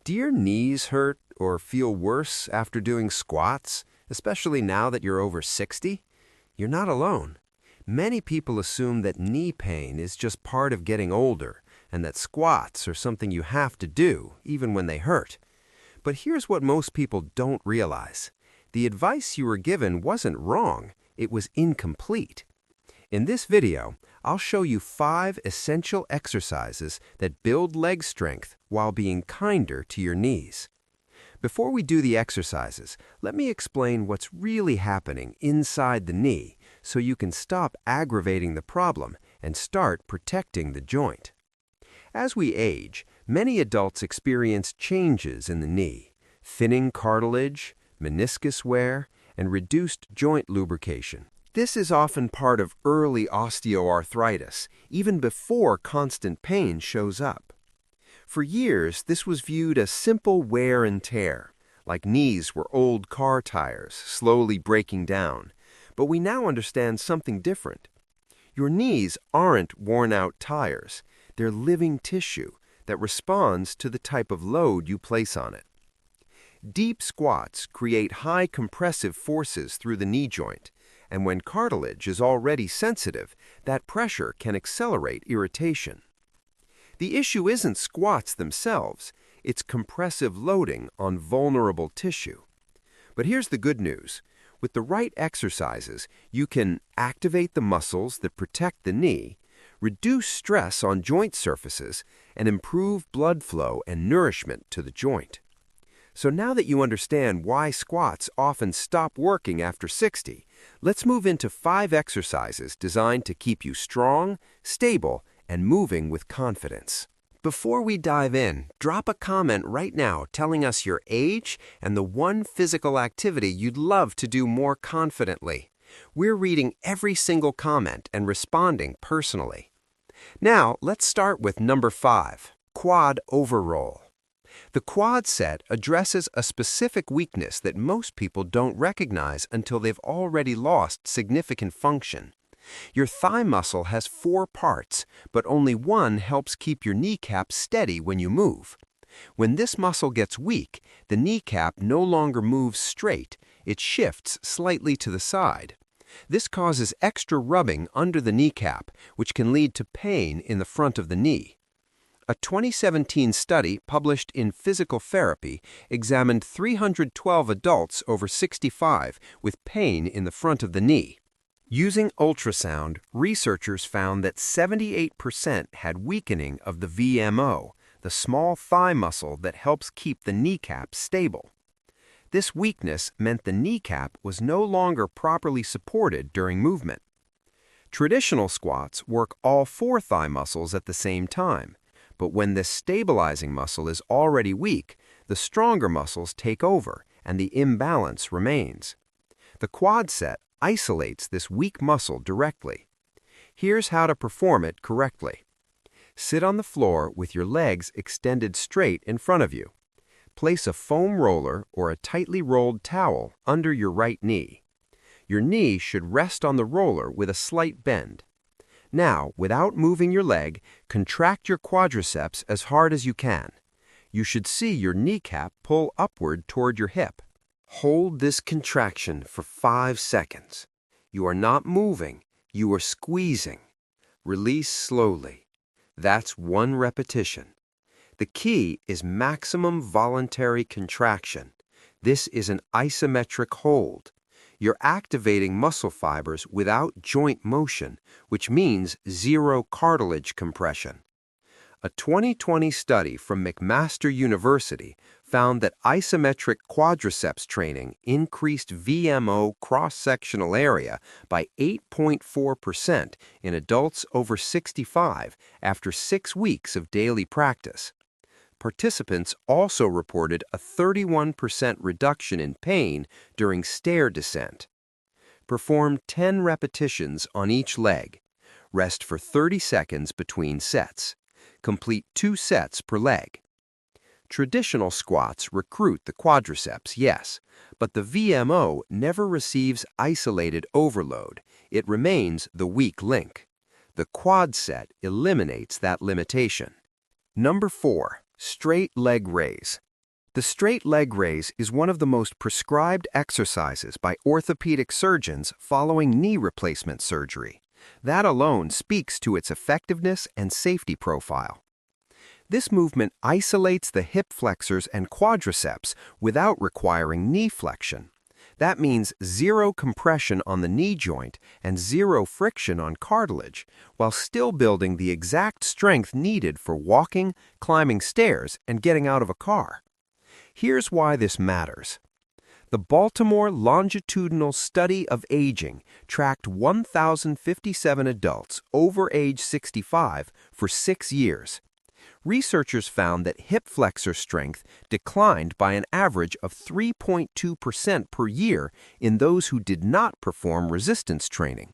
Do your knees hurt or feel worse after doing squats, especially now that you're over 60? You're not alone. Many people assume that knee pain is just part of getting older and that squats are something you have to do, even when they hurt. But here's what most people don't realize. The advice you were given wasn't wrong, it was incomplete. In this video, I'll show you 5 essential exercises that build leg strength while being kinder to your knees. Before we do the exercises, let me explain what's really happening inside the knee so you can stop aggravating the problem and start protecting the joint. As we age, many adults experience changes in the knee: thinning cartilage, meniscus wear, and reduced joint lubrication. This is often part of early osteoarthritis, even before constant pain shows up. For years, this was viewed as simple wear and tear, like knees were old car tires slowly breaking down. But we now understand something different. Your knees aren't worn-out tires. They're living tissue that responds to the type of load you place on it. Deep squats create high compressive forces through the knee joint, and when cartilage is already sensitive, that pressure can accelerate irritation. The issue isn't squats themselves, it's compressive loading on vulnerable tissue. But here's the good news. With the right exercises, you can activate the muscles that protect the knee, reduce stress on joint surfaces, and improve blood flow and nourishment to the joint. So now that you understand why squats often stop working after 60, let's move into 5 exercises designed to keep you strong, stable, and moving with confidence. Before we dive in, drop a comment right now telling us your age and the one physical activity you'd love to do more confidently. We're reading every single comment and responding personally. Now, let's start with number 5, quad overroll. The quad set addresses a specific weakness that most people don't recognize until they've already lost significant function. Your thigh muscle has 4 parts, but only one helps keep your kneecap steady when you move. When this muscle gets weak, the kneecap no longer moves straight, it shifts slightly to the side. This causes extra rubbing under the kneecap, which can lead to pain in the front of the knee. A 2017 study published in Physical Therapy examined 312 adults over 65 with pain in the front of the knee. Using ultrasound, researchers found that 78% had weakening of the VMO, the small thigh muscle that helps keep the kneecap stable. This weakness meant the kneecap was no longer properly supported during movement. Traditional squats work all 4 thigh muscles at the same time. But when this stabilizing muscle is already weak, the stronger muscles take over and the imbalance remains. The quad set isolates this weak muscle directly. Here's how to perform it correctly. Sit on the floor with your legs extended straight in front of you. Place a foam roller or a tightly rolled towel under your right knee. Your knee should rest on the roller with a slight bend. Now, without moving your leg, contract your quadriceps as hard as you can. You should see your kneecap pull upward toward your hip. Hold this contraction for 5 seconds. You are not moving, you are squeezing. Release slowly. That's 1 repetition. The key is maximum voluntary contraction. This is an isometric hold. You're activating muscle fibers without joint motion, which means 0 cartilage compression. A 2020 study from McMaster University found that isometric quadriceps training increased VMO cross-sectional area by 8.4% in adults over 65 after 6 weeks of daily practice. Participants also reported a 31% reduction in pain during stair descent. Perform 10 repetitions on each leg. Rest for 30 seconds between sets. Complete 2 sets per leg. Traditional squats recruit the quadriceps, yes, but the VMO never receives isolated overload. It remains the weak link. The quad set eliminates that limitation. Number 4. Straight leg raise. The straight leg raise is one of the most prescribed exercises by orthopedic surgeons following knee replacement surgery. That alone speaks to its effectiveness and safety profile. This movement isolates the hip flexors and quadriceps without requiring knee flexion. That means zero compression on the knee joint and zero friction on cartilage, while still building the exact strength needed for walking, climbing stairs, and getting out of a car. Here's why this matters. The Baltimore Longitudinal Study of Aging tracked 1,057 adults over age 65 for 6 years. Researchers found that hip flexor strength declined by an average of 3.2% per year in those who did not perform resistance training.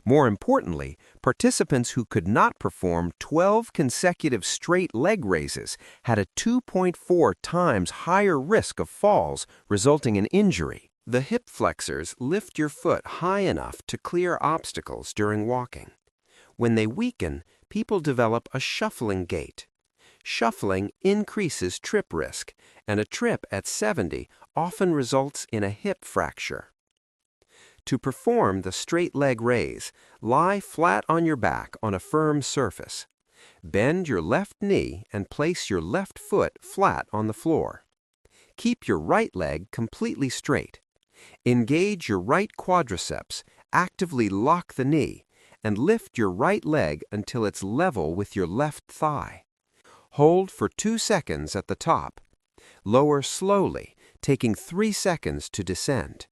More importantly, participants who could not perform 12 consecutive straight leg raises had a 2.4 times higher risk of falls, resulting in injury. The hip flexors lift your foot high enough to clear obstacles during walking. When they weaken, people develop a shuffling gait. Shuffling increases trip risk, and a trip at 70 often results in a hip fracture. To perform the straight leg raise, lie flat on your back on a firm surface. Bend your left knee and place your left foot flat on the floor. Keep your right leg completely straight. Engage your right quadriceps, actively lock the knee, and lift your right leg until it's level with your left thigh. Hold for 2 seconds at the top. Lower slowly, taking 3 seconds to descend.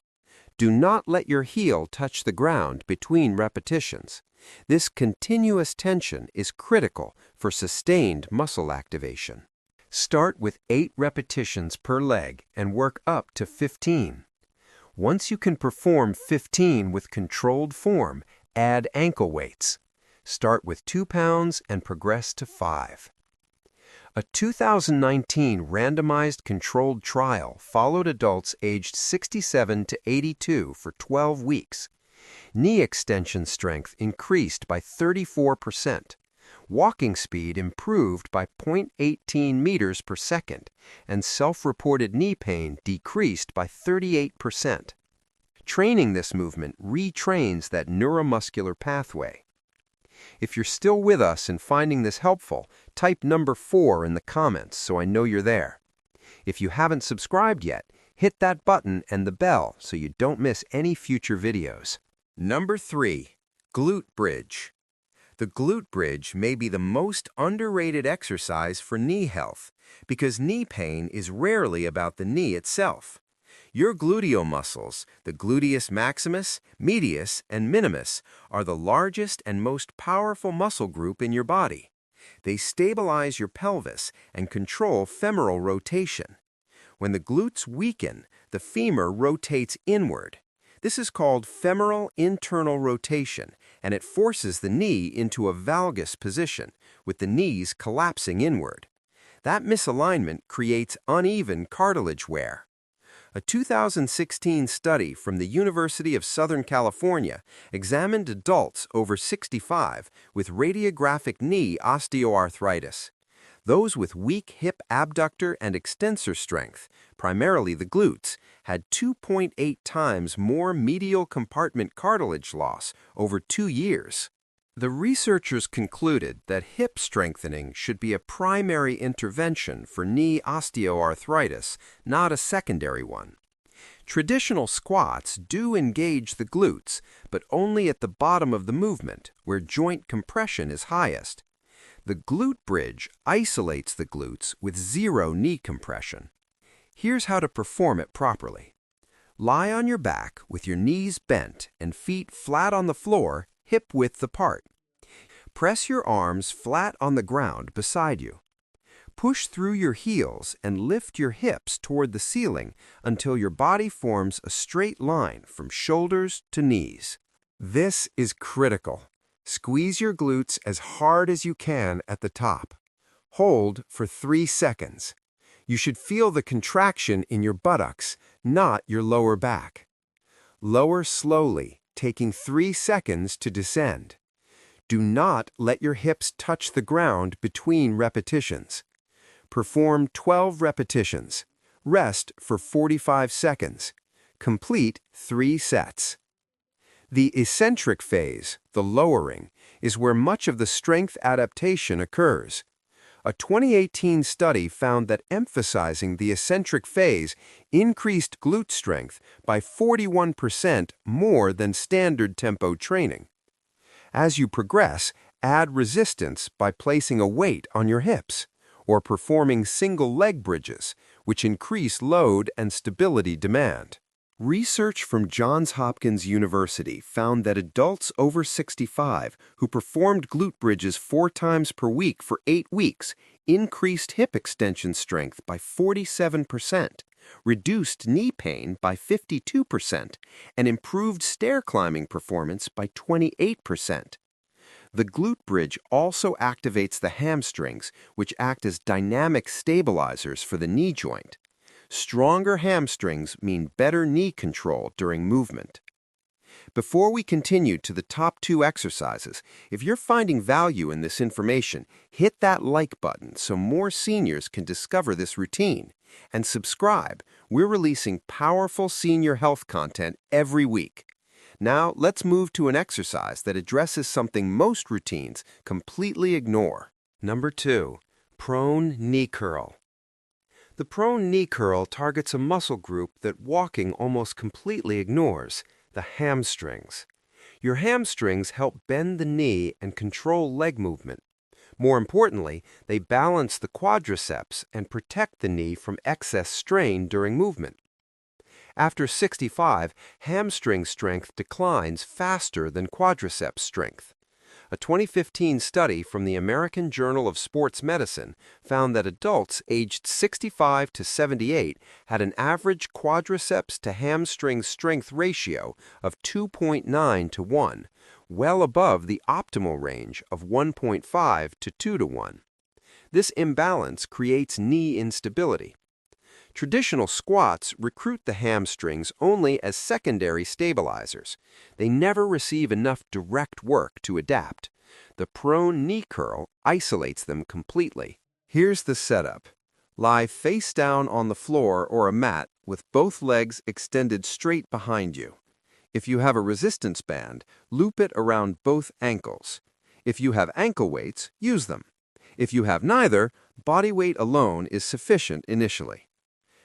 Do not let your heel touch the ground between repetitions. This continuous tension is critical for sustained muscle activation. Start with 8 repetitions per leg and work up to 15. Once you can perform 15 with controlled form, add ankle weights. Start with 2 pounds and progress to 5. A 2019 randomized controlled trial followed adults aged 67 to 82 for 12 weeks. Knee extension strength increased by 34%. Walking speed improved by 0.18 meters per second, and self-reported knee pain decreased by 38%. Training this movement retrains that neuromuscular pathway. If you're still with us and finding this helpful, type number 4 in the comments so I know you're there. If you haven't subscribed yet, hit that button and the bell so you don't miss any future videos. Number 3. Glute bridge. The glute bridge may be the most underrated exercise for knee health because knee pain is rarely about the knee itself. Your gluteal muscles, the gluteus maximus, medius, and minimus, are the largest and most powerful muscle group in your body. They stabilize your pelvis and control femoral rotation. When the glutes weaken, the femur rotates inward. This is called femoral internal rotation, and it forces the knee into a valgus position, with the knees collapsing inward. That misalignment creates uneven cartilage wear. A 2016 study from the University of Southern California examined adults over 65 with radiographic knee osteoarthritis. Those with weak hip abductor and extensor strength, primarily the glutes, had 2.8 times more medial compartment cartilage loss over 2 years. The researchers concluded that hip strengthening should be a primary intervention for knee osteoarthritis, not a secondary one. Traditional squats do engage the glutes, but only at the bottom of the movement, where joint compression is highest. The glute bridge isolates the glutes with zero knee compression. Here's how to perform it properly. Lie on your back with your knees bent and feet flat on the floor, hip-width apart. Press your arms flat on the ground beside you. Push through your heels and lift your hips toward the ceiling until your body forms a straight line from shoulders to knees. This is critical. Squeeze your glutes as hard as you can at the top. Hold for 3 seconds. You should feel the contraction in your buttocks, not your lower back. Lower slowly, taking 3 seconds to descend. Do not let your hips touch the ground between repetitions. Perform 12 repetitions. Rest for 45 seconds. Complete 3 sets. The eccentric phase, the lowering, is where much of the strength adaptation occurs. A 2018 study found that emphasizing the eccentric phase increased glute strength by 41% more than standard tempo training. As you progress, add resistance by placing a weight on your hips or performing single leg bridges, which increase load and stability demand. Research from Johns Hopkins University found that adults over 65 who performed glute bridges 4 times per week for 8 weeks increased hip extension strength by 47%, reduced knee pain by 52%, and improved stair climbing performance by 28%. The glute bridge also activates the hamstrings, which act as dynamic stabilizers for the knee joint. Stronger hamstrings mean better knee control during movement. Before we continue to the top 2 exercises, if you're finding value in this information, hit that like button so more seniors can discover this routine. And subscribe. We're releasing powerful senior health content every week. Now, let's move to an exercise that addresses something most routines completely ignore. Number 2, prone knee curl. The prone knee curl targets a muscle group that walking almost completely ignores, the hamstrings. Your hamstrings help bend the knee and control leg movement. More importantly, they balance the quadriceps and protect the knee from excess strain during movement. After 65, hamstring strength declines faster than quadriceps strength. A 2015 study from the American Journal of Sports Medicine found that adults aged 65 to 78 had an average quadriceps to hamstring strength ratio of 2.9 to 1, well above the optimal range of 1.5 to 2 to 1. This imbalance creates knee instability. Traditional squats recruit the hamstrings only as secondary stabilizers. They never receive enough direct work to adapt. The prone knee curl isolates them completely. Here's the setup. Lie face down on the floor or a mat with both legs extended straight behind you. If you have a resistance band, loop it around both ankles. If you have ankle weights, use them. If you have neither, body weight alone is sufficient initially.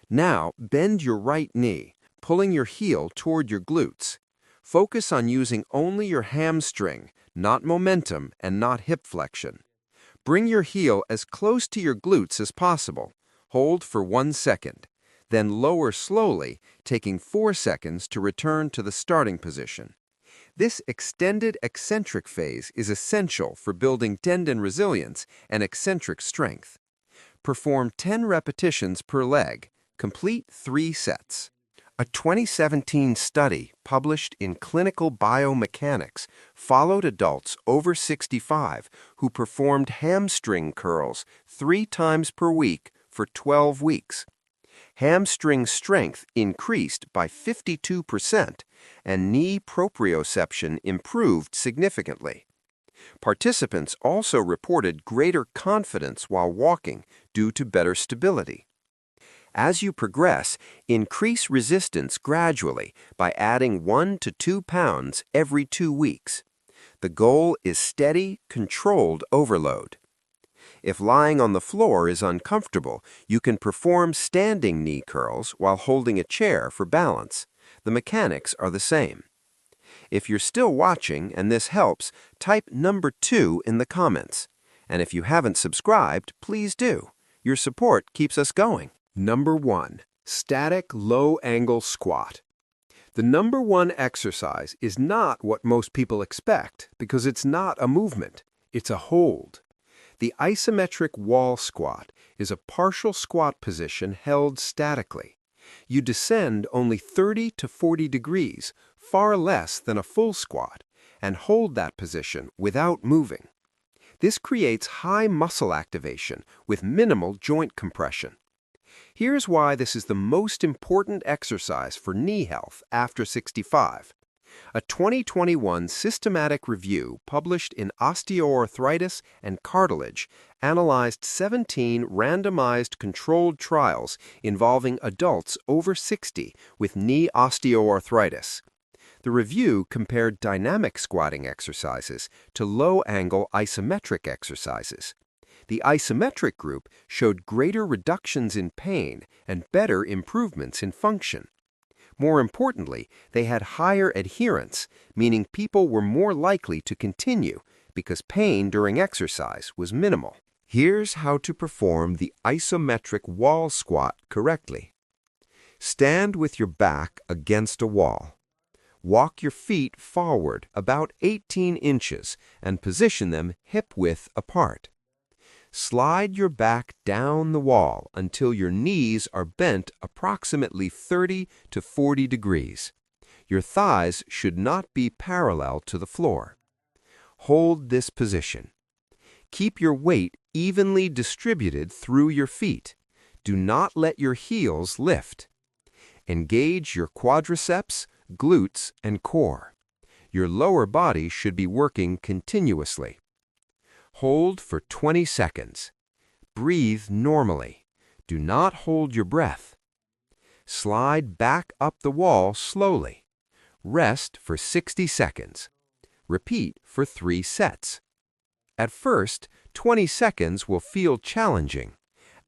Now, bend your right knee, pulling your heel toward your glutes. Focus on using only your hamstring, not momentum and not hip flexion. Bring your heel as close to your glutes as possible. Hold for 1 second. Then lower slowly, taking 4 seconds to return to the starting position. This extended eccentric phase is essential for building tendon resilience and eccentric strength. Perform 10 repetitions per leg. Complete 3 sets. A 2017 study published in Clinical Biomechanics followed adults over 65 who performed hamstring curls 3 times per week for 12 weeks. Hamstring strength increased by 52% and knee proprioception improved significantly. Participants also reported greater confidence while walking due to better stability. As you progress, increase resistance gradually by adding 1 to 2 pounds every 2 weeks. The goal is steady, controlled overload. If lying on the floor is uncomfortable, you can perform standing knee curls while holding a chair for balance. The mechanics are the same. If you're still watching and this helps, type number 2 in the comments. And if you haven't subscribed, please do. Your support keeps us going. Number 1, static low-angle squat. The number 1 exercise is not what most people expect because it's not a movement, it's a hold. The isometric wall squat is a partial squat position held statically. You descend only 30 to 40 degrees, far less than a full squat, and hold that position without moving. This creates high muscle activation with minimal joint compression. Here's why this is the most important exercise for knee health after 65. A 2021 systematic review published in Osteoarthritis and Cartilage analyzed 17 randomized controlled trials involving adults over 60 with knee osteoarthritis. The review compared dynamic squatting exercises to low-angle isometric exercises. The isometric group showed greater reductions in pain and better improvements in function. More importantly, they had higher adherence, meaning people were more likely to continue because pain during exercise was minimal. Here's how to perform the isometric wall squat correctly. Stand with your back against a wall. Walk your feet forward about 18 inches and position them hip-width apart. Slide your back down the wall until your knees are bent approximately 30 to 40 degrees. Your thighs should not be parallel to the floor. Hold this position. Keep your weight evenly distributed through your feet. Do not let your heels lift. Engage your quadriceps, glutes, and core. Your lower body should be working continuously. Hold for 20 seconds. Breathe normally. Do not hold your breath. Slide back up the wall slowly. Rest for 60 seconds. Repeat for 3 sets. At first, 20 seconds will feel challenging.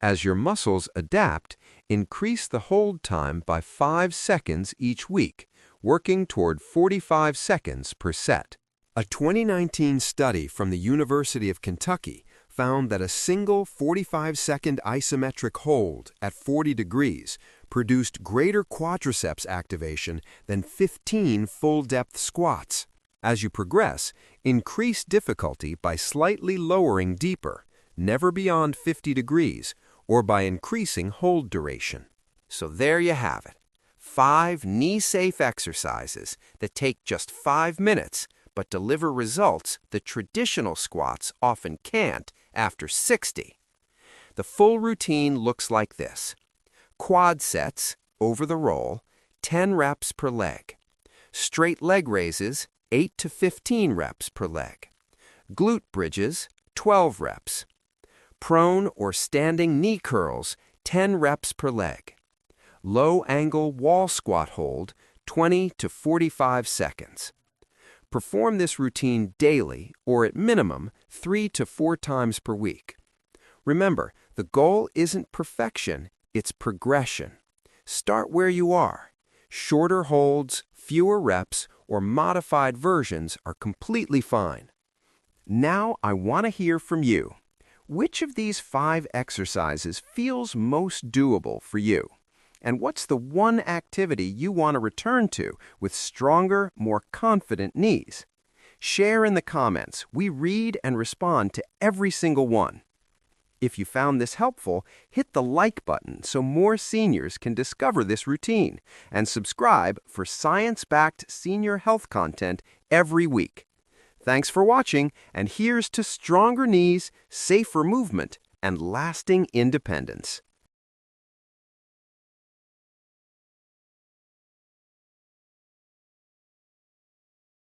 As your muscles adapt, increase the hold time by 5 seconds each week, working toward 45 seconds per set. A 2019 study from the University of Kentucky found that a single 45-second isometric hold at 40 degrees produced greater quadriceps activation than 15 full-depth squats. As you progress, increase difficulty by slightly lowering deeper, never beyond 50 degrees, or by increasing hold duration. So there you have it. 5 knee-safe exercises that take just 5 minutes but deliver results that traditional squats often can't after 60. The full routine looks like this. Quad sets, over the roll, 10 reps per leg. Straight leg raises, 8 to 15 reps per leg. Glute bridges, 12 reps. Prone or standing knee curls, 10 reps per leg. Low-angle wall squat hold, 20 to 45 seconds. Perform this routine daily or at minimum 3 to 4 times per week. Remember, the goal isn't perfection, it's progression. Start where you are. Shorter holds, fewer reps, or modified versions are completely fine. Now I want to hear from you. Which of these 5 exercises feels most doable for you? And what's the one activity you want to return to with stronger, more confident knees? Share in the comments. We read and respond to every single one. If you found this helpful, hit the like button so more seniors can discover this routine, and subscribe for science-backed senior health content every week. Thanks for watching, and here's to stronger knees, safer movement, and lasting independence.